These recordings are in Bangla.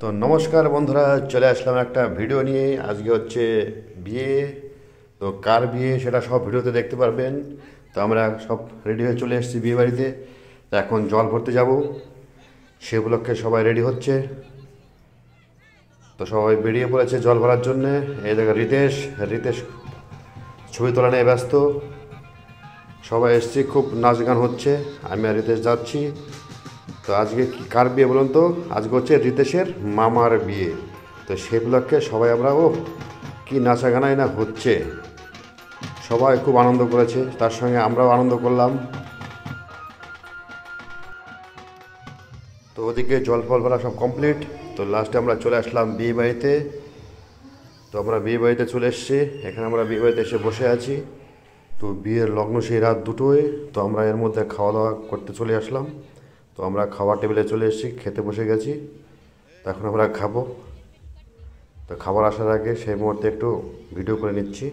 তো নমস্কার বন্ধুরা, চলে আসলাম একটা ভিডিও নিয়ে। আজকে হচ্ছে বিয়ে। তো কার বিয়ে সেটা সব ভিডিওতে দেখতে পারবেন। তো আমরা সব রেডি হয়ে চলে এসেছি বিয়ে বাড়িতে। তো এখন জল ভরতে যাব, সে উপলক্ষে সবাই রেডি হচ্ছে। তো সবাই বেরিয়ে পড়েছে জল ভরার জন্যে। এই দেখো রিতেশ রিতেশ ছবি তোলা নিয়ে ব্যস্ত। সবাই এসছি, খুব নাচ গান হচ্ছে। আমি আর রিতেশ যাচ্ছি। তো আজকে কি কার বিয়ে বলুন তো? আজকে হচ্ছে রিতেশের মামার বিয়ে। তো সে উপলক্ষে সবাই আমরা কি নাচা গানাই না হচ্ছে। সবাই খুব আনন্দ করেছে, তার সঙ্গে আমরাও আনন্দ করলাম। তো ওদিকে জল ফল ভরা সব কমপ্লিট। তো লাস্টে আমরা চলে আসলাম বিয়ে বাড়িতে। তো আমরা বিয়ে বাড়িতে চলে এসেছি। এখানে আমরা বিয়ে বাড়িতে এসে বসে আছি। তো বিয়ের লগ্ন সেই রাত 2টোয়। তো আমরা এর মধ্যে খাওয়া দাওয়া করতে চলে আসলাম। তো আমরা খাওয়ার টেবিলে চলে এসেছি, খেতে বসে গেছি। তো এখন আমরা খাবো। তো খাবার আসার আগে সেই মুহূর্তে একটু ভিডিও করে নিচ্ছি।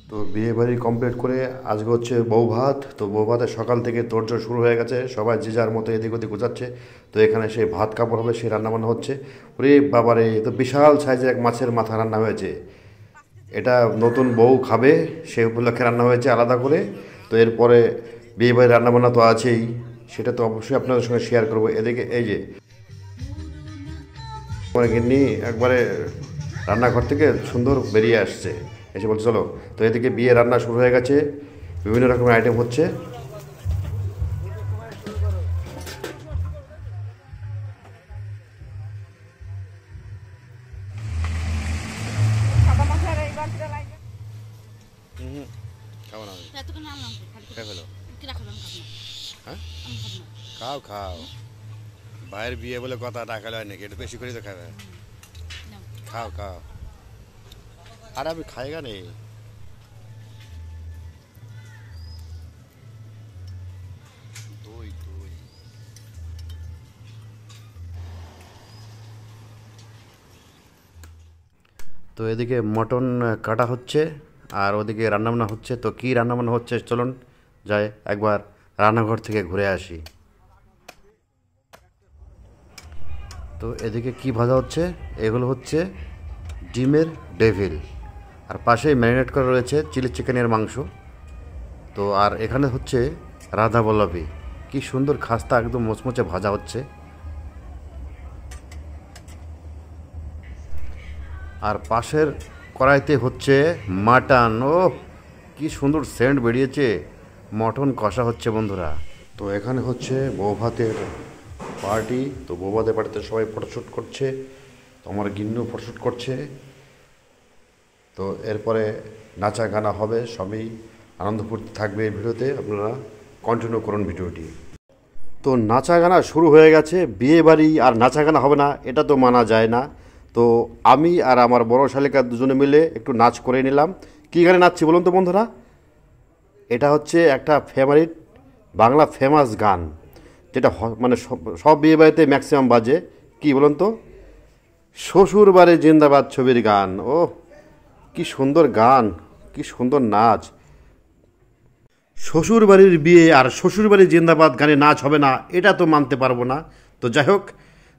তো বিয়ে বাড়ি কমপ্লিট করে আজকে হচ্ছে বউ ভাত। তো বউ ভাতের সকাল থেকে তোড়জোড় শুরু হয়ে গেছে, সবাই যে যার মতো এদিক ওদিক গোছাচ্ছে। তো এখানে সেই ভাত কাপড় হবে, সেই রান্নাবান্না হচ্ছে। ওরে বাবারে, তো বিশাল সাইজের এক মাছের মাথা রান্না হয়েছে। এটা নতুন বউ খাবে, সেই উপলক্ষে রান্না হয়েছে আলাদা করে। তো এরপরে বিয়ে বাড়ির রান্নাবান্না তো আছেই, সেটা তো অবশ্যই আপনাদের সঙ্গে শেয়ার করবো। এদিকে এই যে আমার গিন্নি একবারে রান্নাঘর থেকে সুন্দর বেরিয়ে আসছে, এসে বলছে চলো। তো এদিকে বিয়ে রান্না শুরু হয়ে গেছে, বিভিন্ন রকমের আইটেম হচ্ছে। খাও খাও, ভাইয়ের বিয়ে বলে কথা, টাকা হয় নাকি? একটু বেশি করে তো খাবে। খাও খাও। আর আমি খাইগা নেই। দই দই। তো এদিকে মটন কাটা হচ্ছে, আর ওদিকে রান্নাবান্না হচ্ছে। তো কী রান্নাবান্না হচ্ছে চলুন যাই একবার রান্নাঘর থেকে ঘুরে আসি। তো এদিকে কি ভাজা হচ্ছে? এগুলো হচ্ছে ডিমের ডেভিল, আর পাশেই ম্যারিনেট করা রয়েছে চিলি চিকেনের মাংস। তো আর এখানে হচ্ছে রাধা বল্লভী, কি সুন্দর খাস্তা একদম মোচমোচে ভাজা হচ্ছে। আর পাশের কড়াইতে হচ্ছে মাটন। কি সুন্দর সেন্ট বেরিয়েছে, মটন কষা হচ্ছে বন্ধুরা। তো এখানে হচ্ছে বউ ভাতের পার্টি। তো বউ ভাতের পার্টিতে সবাই ফটোশ্যুট করছে। তো আমার গিন্নু ফটোশ্যুট করছে। তো এরপরে নাচা গানা হবে, সবই আনন্দ ফুর্তি থাকবে এই ভিডিওতে। আপনারা কন্টিনিউ করুন ভিডিওটি। তো নাচা গানা শুরু হয়ে গেছে। বিয়ে বাড়ি আর নাচা গানা হবে না, এটা তো মানা যায় না। তো আমি আর আমার বড় শালিকা দুজনে মিলে একটু নাচ করে নিলাম। কী গানে নাচছি বলুন তো বন্ধুরা? এটা হচ্ছে একটা ফেভারিট বাংলা ফেমাস গান, যেটা মানে সব বিয়ে বাড়িতে ম্যাক্সিমাম বাজে। কি বলুন তো? শ্বশুর বাড়ি জিন্দাবাদ ছবির গান। কি সুন্দর গান, কি সুন্দর নাচ। শ্বশুর বাড়ির বিয়ে আর শ্বশুর বাড়ির জিন্দাবাদ গানে নাচ হবে না, এটা তো মানতে পারবো না। তো যাই হোক,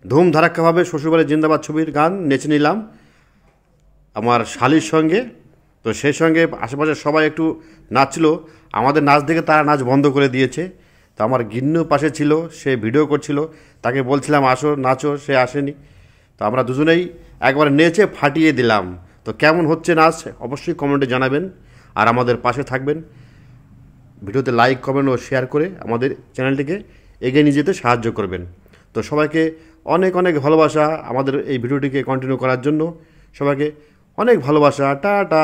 ধুমধারাক্কাভাবে শ্বশুর বাড়ির জিন্দাবাদ ছবির গান নেচে নিলাম আমার শালির সঙ্গে। তো সেই সঙ্গে আশেপাশে সবাই একটু নাচছিল। আমাদের নাচ দেখে তারা নাচ বন্ধ করে দিয়েছে। তো আমার গিন্নু পাশে ছিল, সে ভিডিও করছিল। তাকে বলছিলাম আসো নাচো, সে আসেনি। তো আমরা দুজনেই একবার নেচে ফাটিয়ে দিলাম। তো কেমন হচ্ছে নাচ অবশ্যই কমেন্টে জানাবেন, আর আমাদের পাশে থাকবেন। ভিডিওতে লাইক কমেন্ট ও শেয়ার করে আমাদের চ্যানেলটিকে এগিয়ে নিয়ে যেতে সাহায্য করবেন। তো সবাইকে অনেক অনেক ভালোবাসা আমাদের এই ভিডিওটিকে কন্টিনিউ করার জন্য। সবাইকে অনেক ভালোবাসা, টাটা।